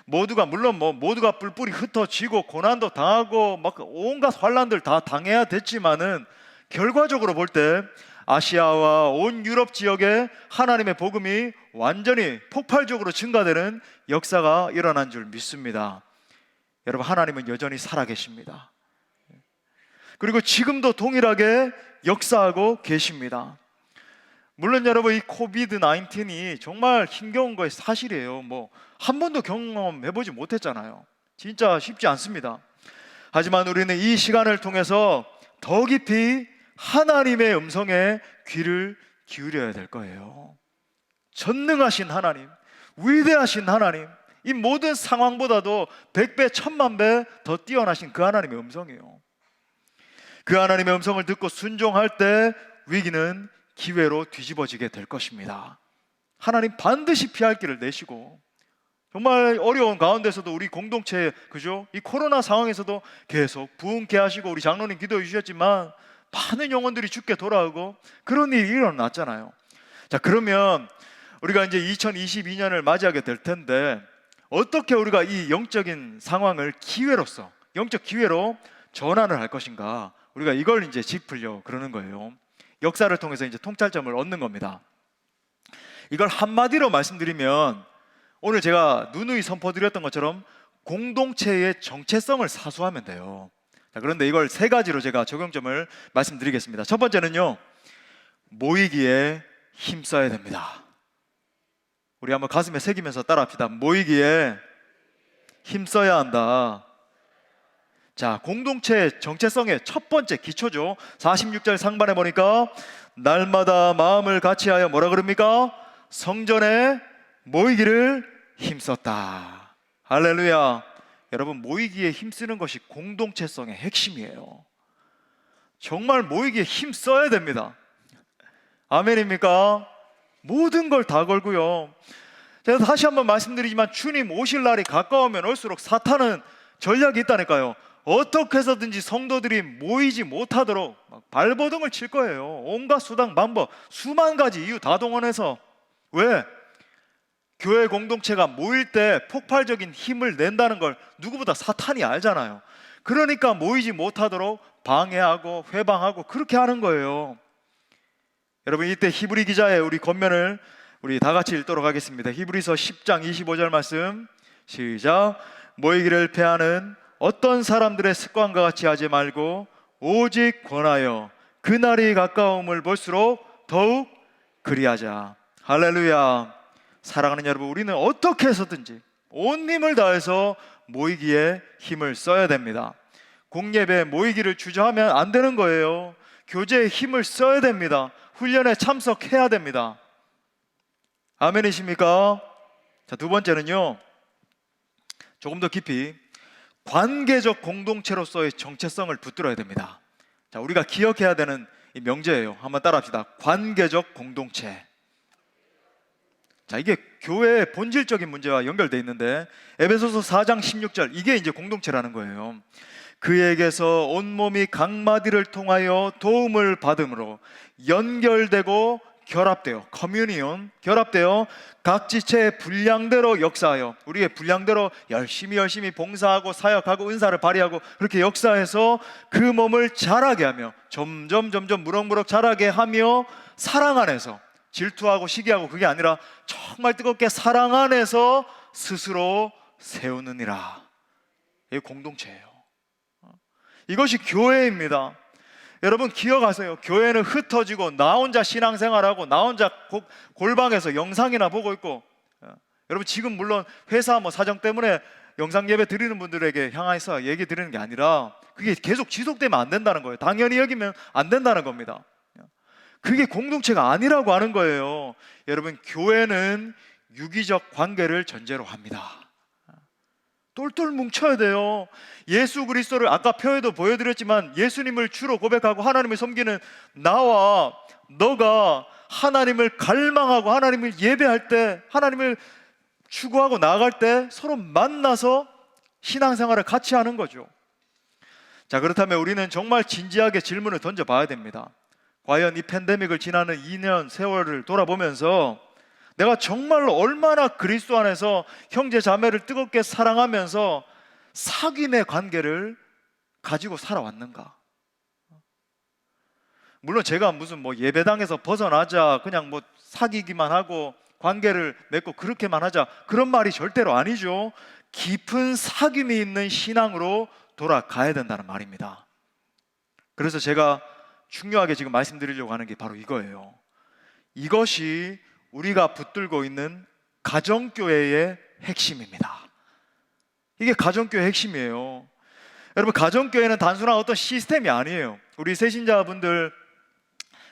물론 모두가 뿔뿔이 흩어지고 고난도 당하고 막 온갖 환란들 다 당해야 됐지만은 결과적으로 볼 때 아시아와 온 유럽 지역에 하나님의 복음이 완전히 폭발적으로 증가되는 역사가 일어난 줄 믿습니다. 여러분, 하나님은 여전히 살아계십니다. 그리고 지금도 동일하게 역사하고 계십니다. 물론 여러분, 이 코비드 19이 정말 힘겨운 것이 사실이에요. 한 번도 경험해보지 못했잖아요. 진짜 쉽지 않습니다. 하지만 우리는 이 시간을 통해서 더 깊이 하나님의 음성에 귀를 기울여야 될 거예요. 전능하신 하나님, 위대하신 하나님, 이 모든 상황보다도 100배, 1000만 배 더 뛰어나신 그 하나님의 음성이에요. 그 하나님의 음성을 듣고 순종할 때 위기는 기회로 뒤집어지게 될 것입니다. 하나님 반드시 피할 길을 내시고, 정말 어려운 가운데서도 우리 공동체, 그죠? 이 코로나 상황에서도 계속 부흥케 하시고, 우리 장로님 기도해 주셨지만 많은 영혼들이 주께 돌아오고 그런 일이 일어났잖아요. 자, 그러면 우리가 이제 2022년을 맞이하게 될 텐데 어떻게 우리가 이 영적인 상황을 기회로서, 영적 기회로 전환을 할 것인가? 우리가 이걸 이제 짚으려 그러는 거예요. 역사를 통해서 이제 통찰점을 얻는 겁니다. 이걸 한마디로 말씀드리면 오늘 제가 누누이 선포드렸던 것처럼 공동체의 정체성을 사수하면 돼요. 자, 그런데 이걸 세 가지로 제가 적용점을 말씀드리겠습니다. 첫 번째는요, 모이기에 힘써야 됩니다. 우리 한번 가슴에 새기면서 따라합시다. 모이기에 힘써야 한다. 자, 공동체 정체성의 첫 번째 기초죠. 46절 상반에 보니까 날마다 마음을 같이하여 뭐라 그럽니까? 성전에 모이기를 힘썼다. 할렐루야. 여러분, 모이기에 힘쓰는 것이 공동체성의 핵심이에요. 정말 모이기에 힘써야 됩니다. 아멘입니까? 모든 걸 다 걸고요. 제가 다시 한번 말씀드리지만 주님 오실 날이 가까우면 올수록 사탄은 전략이 있다니까요. 어떻게 해서든지 성도들이 모이지 못하도록 발버둥을 칠 거예요. 온갖 수단 방법 수만 가지 이유 다 동원해서. 왜? 교회 공동체가 모일 때 폭발적인 힘을 낸다는 걸 누구보다 사탄이 알잖아요. 그러니까 모이지 못하도록 방해하고 회방하고 그렇게 하는 거예요. 여러분, 이때 히브리 기자의 우리 권면을 우리 다 같이 읽도록 하겠습니다. 히브리서 10장 25절 말씀 시작. 모이기를 패하는 어떤 사람들의 습관과 같이 하지 말고 오직 권하여 그날이 가까움을 볼수록 더욱 그리하자. 할렐루야. 사랑하는 여러분, 우리는 어떻게 해서든지 온 힘을 다해서 모이기에 힘을 써야 됩니다. 공예배 모이기를 주저하면 안 되는 거예요. 교제에 힘을 써야 됩니다. 훈련에 참석해야 됩니다. 아멘이십니까? 자, 두 번째는요, 조금 더 깊이 관계적 공동체로서의 정체성을 붙들어야 됩니다. 자, 우리가 기억해야 되는 이 명제예요. 한번 따라합시다. 관계적 공동체. 자, 이게 교회의 본질적인 문제와 연결되어 있는데 에베소서 4장 16절, 이게 이제 공동체라는 거예요. 그에게서 온몸이 각마디를 통하여 도움을 받음으로 연결되고 결합되어, 커뮤니온, 결합되어 각 지체의 분량대로 역사하여, 우리의 분량대로 열심히 봉사하고 사역하고 은사를 발휘하고 그렇게 역사해서 그 몸을 자라게 하며 점점 무럭무럭 자라게 하며 사랑 안에서, 질투하고 시기하고 그게 아니라 정말 뜨겁게 사랑 안에서 스스로 세우느니라. 이게 공동체예요. 이것이 교회입니다. 여러분 기억하세요. 교회는 흩어지고 나 혼자 신앙생활하고 나 혼자 골방에서 영상이나 보고 있고, 여러분 지금 물론 회사 사정 때문에 영상 예배 드리는 분들에게 향해서 얘기 드리는 게 아니라 그게 계속 지속되면 안 된다는 거예요. 당연히 여기면 안 된다는 겁니다. 그게 공동체가 아니라고 하는 거예요. 여러분, 교회는 유기적 관계를 전제로 합니다. 똘똘 뭉쳐야 돼요. 예수 그리스도를 아까 표에도 보여드렸지만 예수님을 주로 고백하고 하나님을 섬기는 나와 너가 하나님을 갈망하고 하나님을 예배할 때, 하나님을 추구하고 나아갈 때 서로 만나서 신앙생활을 같이 하는 거죠. 자, 그렇다면 우리는 정말 진지하게 질문을 던져봐야 됩니다. 과연 이 팬데믹을 지나는 2년 세월을 돌아보면서 내가 정말로 얼마나 그리스도 안에서 형제 자매를 뜨겁게 사랑하면서 사귐의 관계를 가지고 살아왔는가? 물론 제가 무슨 예배당에서 벗어나자 그냥 사귀기만 하고 관계를 맺고 그렇게만 하자 그런 말이 절대로 아니죠. 깊은 사귐이 있는 신앙으로 돌아가야 된다는 말입니다. 그래서 제가 중요하게 지금 말씀드리려고 하는 게 바로 이거예요. 이것이 우리가 붙들고 있는 가정교회의 핵심입니다. 이게 가정교회의 핵심이에요. 여러분, 가정교회는 단순한 어떤 시스템이 아니에요. 우리 새신자분들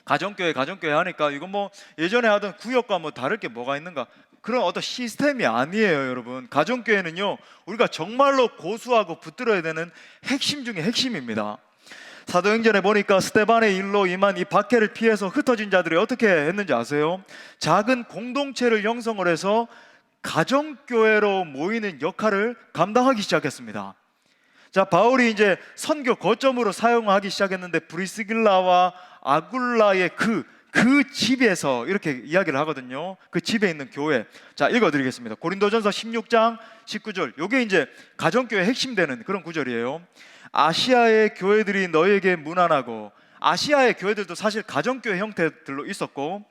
가정교회 하니까 이건 예전에 하던 구역과 다를 게 뭐가 있는가, 그런 어떤 시스템이 아니에요. 여러분, 가정교회는요 우리가 정말로 고수하고 붙들어야 되는 핵심 중에 핵심입니다. 사도행전에 보니까 스데반의 일로 임한 이 박해를 피해서 흩어진 자들이 어떻게 했는지 아세요? 작은 공동체를 형성을 해서 가정교회로 모이는 역할을 감당하기 시작했습니다. 자, 바울이 이제 선교 거점으로 사용하기 시작했는데 브리스길라와 아굴라의 그 그 집에서 이렇게 이야기를 하거든요. 그 집에 있는 교회. 자, 읽어드리겠습니다. 고린도전서 16장 19절. 요게 이제 가정교회 핵심 되는 그런 구절이에요. 아시아의 교회들이 너에게 무난하고, 아시아의 교회들도 사실 가정교회 형태들로 있었고,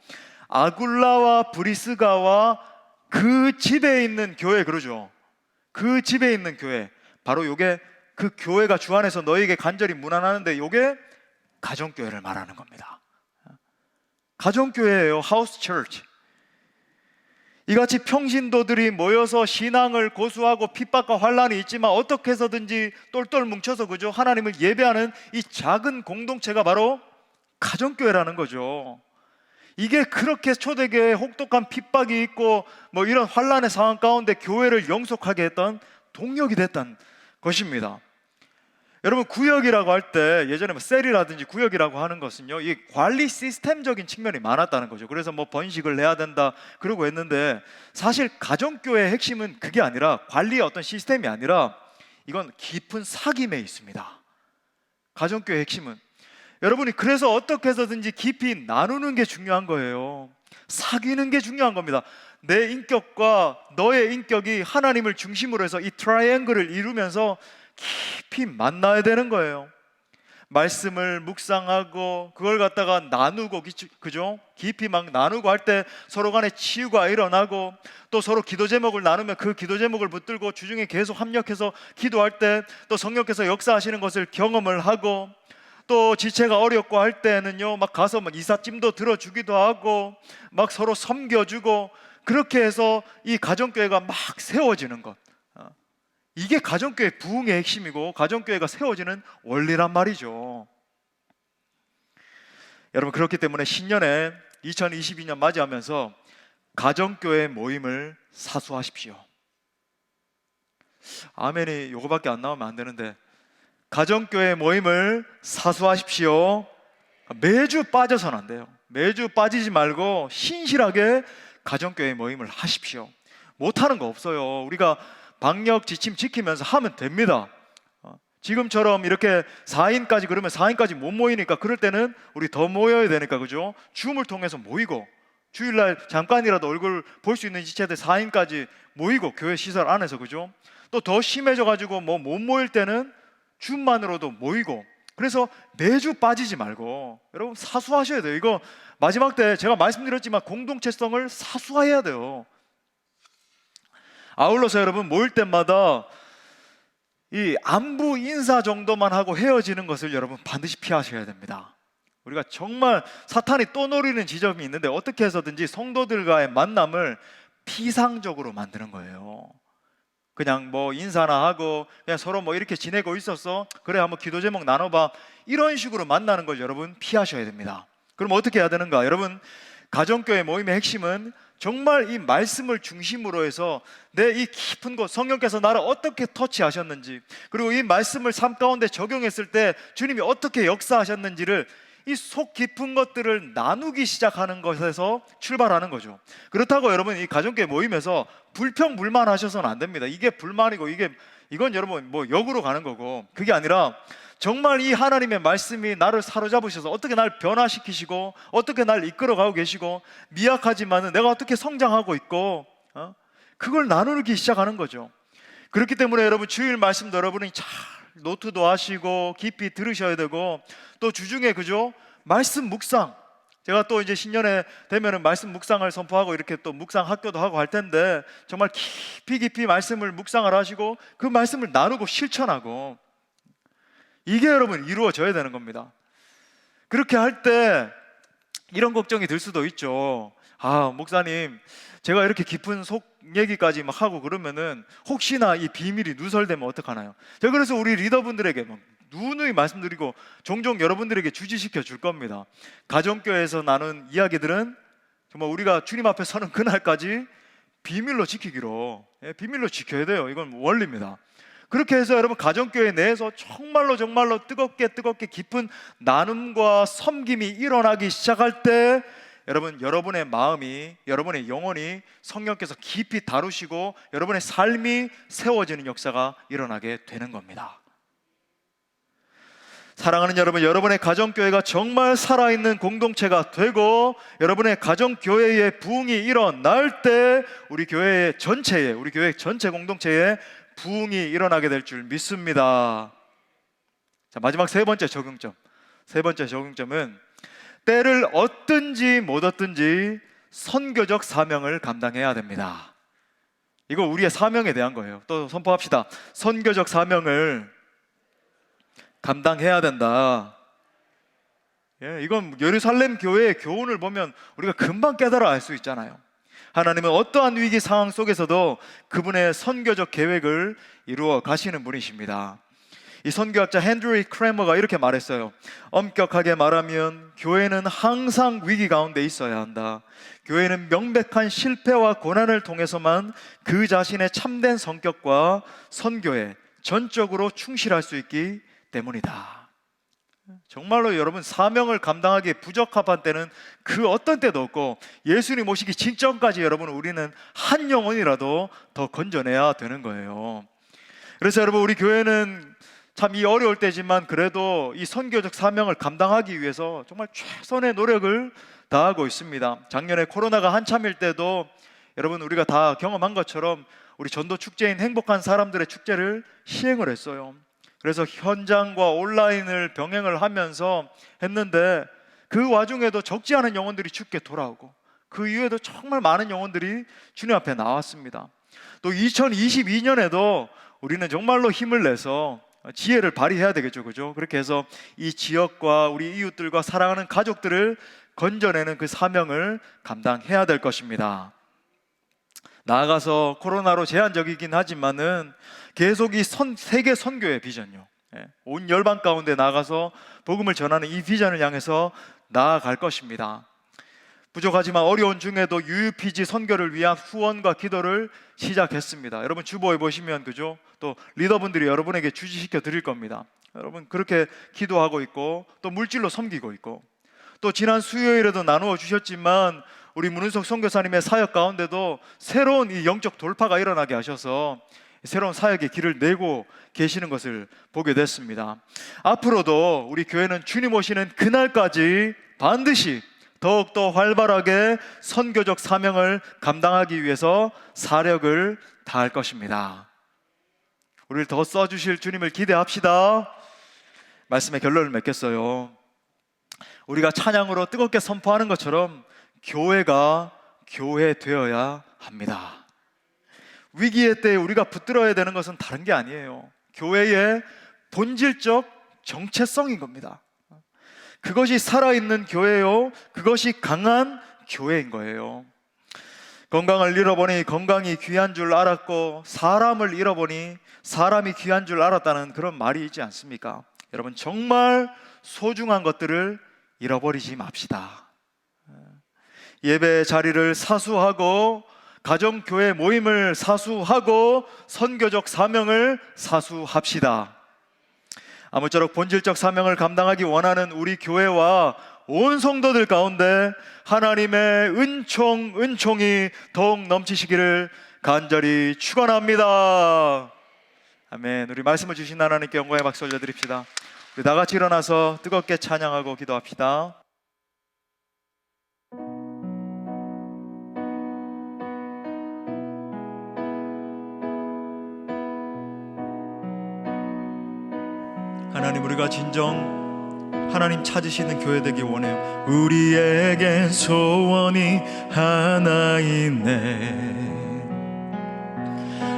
아굴라와 브리스가와 그 집에 있는 교회, 그러죠. 그 집에 있는 교회, 바로 요게 그 교회가 주 안에서 너에게 간절히 무난하는데, 요게 가정교회를 말하는 겁니다. 가정교회예요. 하우스 처치. 이같이 평신도들이 모여서 신앙을 고수하고 핍박과 환란이 있지만 어떻게 해서든지 똘똘 뭉쳐서, 그죠, 하나님을 예배하는 이 작은 공동체가 바로 가정교회라는 거죠. 이게 그렇게 초대교회에 혹독한 핍박이 있고 뭐 이런 환란의 상황 가운데 교회를 영속하게 했던 동력이 됐던 것입니다. 여러분, 구역이라고 할 때 예전에 뭐 셀이라든지 구역이라고 하는 것은요, 이 관리 시스템적인 측면이 많았다는 거죠. 그래서 뭐 번식을 해야 된다 그러고 했는데, 사실 가정교회의 핵심은 그게 아니라, 관리의 어떤 시스템이 아니라, 이건 깊은 사귐에 있습니다. 가정교회의 핵심은, 여러분이 그래서 어떻게 해서든지 깊이 나누는 게 중요한 거예요. 사귀는 게 중요한 겁니다. 내 인격과 너의 인격이 하나님을 중심으로 해서 이 트라이앵글을 이루면서 깊이 만나야 되는 거예요. 말씀을 묵상하고 그걸 갖다가 나누고, 그죠? 깊이 막 나누고 할 때 서로 간에 치유가 일어나고, 또 서로 기도 제목을 나누면 그 기도 제목을 붙들고 주중에 계속 합력해서 기도할 때 또 성령께서 역사하시는 것을 경험을 하고, 또 지체가 어렵고 할 때는요, 막 가서 막 이삿짐도 들어주기도 하고 막 서로 섬겨주고, 그렇게 해서 이 가정교회가 막 세워지는 것, 이게 가정교회 부흥의 핵심이고 가정교회가 세워지는 원리란 말이죠. 여러분, 그렇기 때문에 신년에 2022년 맞이하면서 가정교회 모임을 사수하십시오. 아멘이 요거밖에 안 나오면 안 되는데, 가정교회 모임을 사수하십시오. 매주 빠져서는 안 돼요. 매주 빠지지 말고 신실하게 가정교회 모임을 하십시오. 못하는 거 없어요. 우리가 방역 지침 지키면서 하면 됩니다. 지금처럼 이렇게 4인까지, 그러면 4인까지 못 모이니까 그럴 때는 우리 더 모여야 되니까, 그죠? 줌을 통해서 모이고, 주일날 잠깐이라도 얼굴 볼 수 있는 지체들 4인까지 모이고, 교회 시설 안에서, 그죠? 또 더 심해져 가지고 뭐 못 모일 때는 줌만으로도 모이고. 그래서 매주 빠지지 말고 여러분 사수하셔야 돼요. 이거 마지막 때 제가 말씀드렸지만 공동체성을 사수해야 돼요. 아울러서 여러분, 모일 때마다 이 안부 인사 정도만 하고 헤어지는 것을 여러분 반드시 피하셔야 됩니다. 우리가 정말 사탄이 또 노리는 지점이 있는데, 어떻게 해서든지 성도들과의 만남을 피상적으로 만드는 거예요. 그냥 뭐 인사나 하고 그냥 서로 뭐 이렇게 지내고 있었어, 그래 한번 기도 제목 나눠봐, 이런 식으로 만나는 걸 여러분 피하셔야 됩니다. 그럼 어떻게 해야 되는가? 여러분, 가정교회 모임의 핵심은 정말 이 말씀을 중심으로 해서 내 이 깊은 곳, 성령께서 나를 어떻게 터치하셨는지, 그리고 이 말씀을 삶 가운데 적용했을 때 주님이 어떻게 역사하셨는지를, 이 속 깊은 것들을 나누기 시작하는 것에서 출발하는 거죠. 그렇다고 여러분, 이 가정교회 모임에서 불평불만 하셔서는 안 됩니다. 이게 불만이고 이건 여러분 뭐 역으로 가는 거고, 그게 아니라 정말 이 하나님의 말씀이 나를 사로잡으셔서 어떻게 날 변화시키시고 어떻게 날 이끌어가고 계시고, 미약하지만은 내가 어떻게 성장하고 있고, 그걸 나누기 시작하는 거죠. 그렇기 때문에 여러분, 주일 말씀도 여러분이 잘 노트도 하시고 깊이 들으셔야 되고, 또 주중에, 그죠, 말씀 묵상, 제가 또 이제 신년에 되면은 말씀 묵상을 선포하고 이렇게 또 묵상 학교도 하고 할 텐데, 정말 깊이 말씀을 묵상을 하시고 그 말씀을 나누고 실천하고, 이게 여러분 이루어져야 되는 겁니다. 그렇게 할 때 이런 걱정이 들 수도 있죠. 아, 목사님, 제가 이렇게 깊은 속 얘기까지 막 하고 그러면은 혹시나 이 비밀이 누설되면 어떡하나요? 제가 그래서 우리 리더분들에게 막 누누이 말씀드리고 종종 여러분들에게 주지시켜 줄 겁니다. 가정교회에서 나눈 이야기들은 정말 우리가 주님 앞에 서는 그날까지 비밀로 지키기로, 비밀로 지켜야 돼요. 이건 원리입니다. 그렇게 해서 여러분, 가정교회 내에서 정말로 뜨겁게 깊은 나눔과 섬김이 일어나기 시작할 때, 여러분, 여러분의 마음이, 여러분의 영혼이 성령께서 깊이 다루시고 여러분의 삶이 세워지는 역사가 일어나게 되는 겁니다. 사랑하는 여러분, 여러분의 가정교회가 정말 살아있는 공동체가 되고 여러분의 가정교회의 부흥이 일어날 때 우리 교회 전체 공동체에 부흥이 일어나게 될 줄 믿습니다. 자, 마지막 세 번째 적용점은 때를 얻든지 못 얻든지 선교적 사명을 감당해야 됩니다. 이거 우리의 사명에 대한 거예요. 또 선포합시다. 선교적 사명을 감당해야 된다. 이건 예루살렘 교회의 교훈을 보면 우리가 금방 깨달아 알 수 있잖아요. 하나님은 어떠한 위기 상황 속에서도 그분의 선교적 계획을 이루어 가시는 분이십니다. 이 선교학자 헨드리 크레머가 이렇게 말했어요. 엄격하게 말하면 교회는 항상 위기 가운데 있어야 한다. 교회는 명백한 실패와 고난을 통해서만 그 자신의 참된 성격과 선교에 전적으로 충실할 수 있기 때문이다. 정말로 여러분, 사명을 감당하기에 부적합한 때는 그 어떤 때도 없고 예수님 오시기 직전까지 여러분, 우리는 한 영혼이라도 더 건져내야 되는 거예요. 그래서 여러분, 우리 교회는 참 이 어려울 때지만 그래도 이 선교적 사명을 감당하기 위해서 정말 최선의 노력을 다하고 있습니다. 작년에 코로나가 한참일 때도 여러분, 우리가 다 경험한 것처럼 우리 전도 축제인 행복한 사람들의 축제를 시행을 했어요. 그래서 현장과 온라인을 병행을 하면서 했는데 그 와중에도 적지 않은 영혼들이 주께 돌아오고 그 이후에도 정말 많은 영혼들이 주님 앞에 나왔습니다. 또 2022년에도 우리는 정말로 힘을 내서 지혜를 발휘해야 되겠죠, 그죠? 그렇게 해서 이 지역과 우리 이웃들과 사랑하는 가족들을 건져내는 그 사명을 감당해야 될 것입니다. 나아가서 코로나로 제한적이긴 하지만은 계속 이 세계 선교의 비전요, 온 열방 가운데 나가서 복음을 전하는 이 비전을 향해서 나아갈 것입니다. 부족하지만 어려운 중에도 UUPG 선교를 위한 후원과 기도를 시작했습니다. 여러분 주보에 보시면 그죠? 또 리더분들이 여러분에게 주지시켜 드릴 겁니다. 여러분 그렇게 기도하고 있고 또 물질로 섬기고 있고 또 지난 수요일에도 나누어 주셨지만 우리 문은석 선교사님의 사역 가운데도 새로운 이 영적 돌파가 일어나게 하셔서 새로운 사역의 길을 내고 계시는 것을 보게 됐습니다. 앞으로도 우리 교회는 주님 오시는 그날까지 반드시 더욱더 활발하게 선교적 사명을 감당하기 위해서 사력을 다할 것입니다. 우리를 더 써주실 주님을 기대합시다. 말씀의 결론을 맺겠어요. 우리가 찬양으로 뜨겁게 선포하는 것처럼 교회가 교회 되어야 합니다. 위기의 때에 우리가 붙들어야 되는 것은 다른 게 아니에요. 교회의 본질적 정체성인 겁니다. 그것이 살아있는 교회요, 그것이 강한 교회인 거예요. 건강을 잃어보니 건강이 귀한 줄 알았고 사람을 잃어보니 사람이 귀한 줄 알았다는 그런 말이 있지 않습니까? 여러분 정말 소중한 것들을 잃어버리지 맙시다. 예배 자리를 사수하고 가정교회 모임을 사수하고 선교적 사명을 사수합시다. 아무쪼록 본질적 사명을 감당하기 원하는 우리 교회와 온 성도들 가운데 하나님의 은총이 더욱 넘치시기를 간절히 축원합니다. 아멘. 우리 말씀을 주신 하나님께 영광의 박수 올려드립시다. 우리 다같이 일어나서 뜨겁게 찬양하고 기도합시다. 하나님, 우리가 진정 하나님 찾으시는 교회 되기 원해요. 우리에겐 소원이 하나 있네.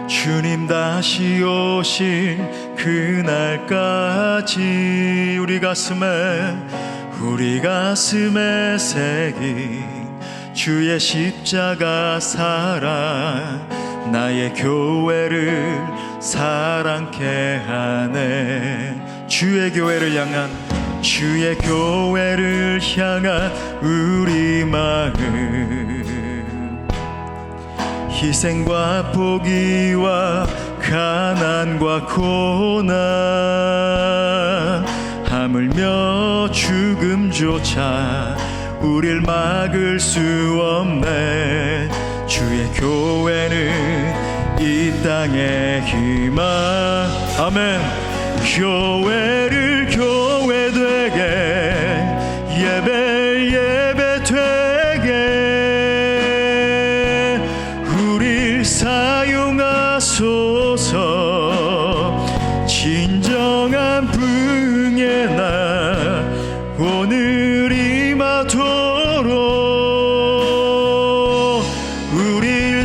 주님 다시 오실 그날까지 우리 가슴에 새긴 주의 십자가 사랑 나의 교회를 사랑케 하네. 주의 교회를 향한 우리 마음, 희생과 포기와 가난과 고난, 하물며 죽음조차 우릴 막을 수 없네. 주의 교회는 이 땅의 희망. 아멘. 교회를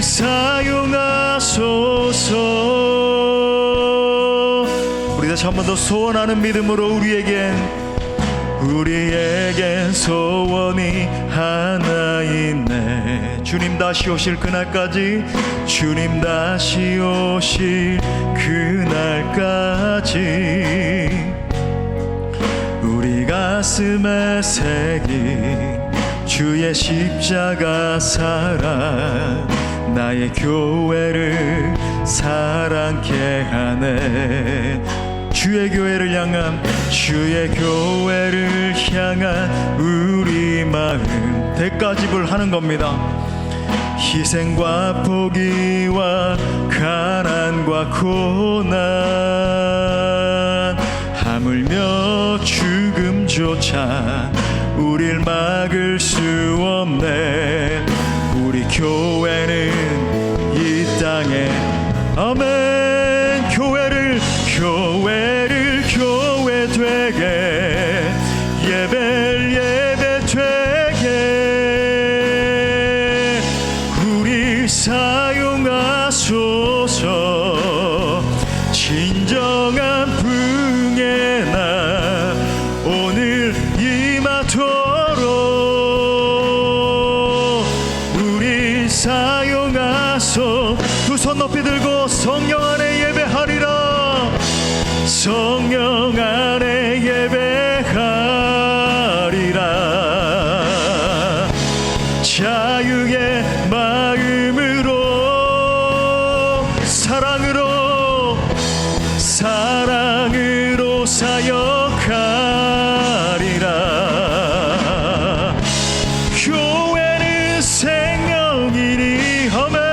사용하소서. 우리 다시 한 번 더 소원하는 믿음으로 우리에겐 소원이 하나 있네. 주님 다시 오실 그날까지, 주님 다시 오실 그날까지 우리 가슴에 새긴 주의 십자가 사랑 나의 교회를 사랑케 하네. 주의 교회를 향한 우리 마음 대가집을 하는 겁니다. 희생과 포기와 가난과 고난 하물며 죽음조차 우릴 막을 수 없네. 우리 교회는 이 땅에 아멘. 교회 되게 예배 되게 우리 사용하소서. 진정한 부흥의 날 오늘 임하도록 우리 사용하소. 두 손 높이 들고 성령 안에 예배하리라. 성령 안에 예배하리라. 자유의 마음으로 사랑으로 사역하리라. 교회는 생명이니 아멘.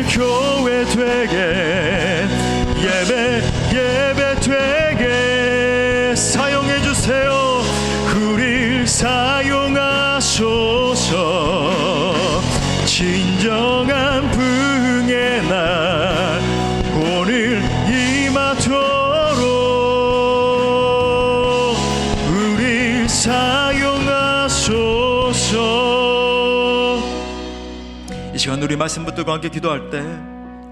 교회 되게 예배 되게 사용해 주세요. 우릴 사용하소서. 진정한 부흥의 날 오늘 임하도록 우릴 사용하소서. 이 시간 우리 말씀 붙들고 함께 기도할 때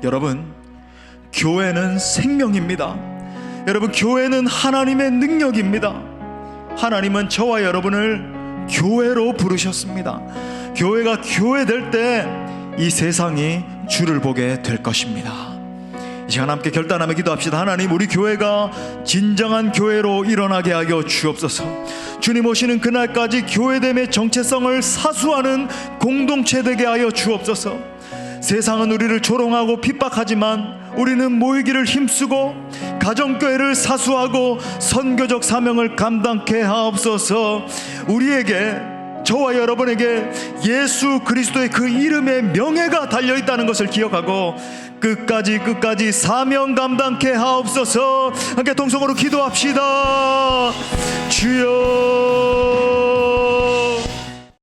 여러분, 교회는 생명입니다. 여러분, 교회는 하나님의 능력입니다. 하나님은 저와 여러분을 교회로 부르셨습니다. 교회가 교회될 때 이 세상이 주를 보게 될 것입니다. 이 시간 함께 결단하며 기도합시다. 하나님, 우리 교회가 진정한 교회로 일어나게 하여 주옵소서. 주님 오시는 그날까지 교회됨의 정체성을 사수하는 공동체 되게 하여 주옵소서. 세상은 우리를 조롱하고 핍박하지만 우리는 모이기를 힘쓰고 가정교회를 사수하고 선교적 사명을 감당케 하옵소서. 우리에게, 저와 여러분에게 예수 그리스도의 그 이름의 명예가 달려있다는 것을 기억하고 끝까지 사명 감당케 하옵소서. 함께 동성으로 기도합시다. 주여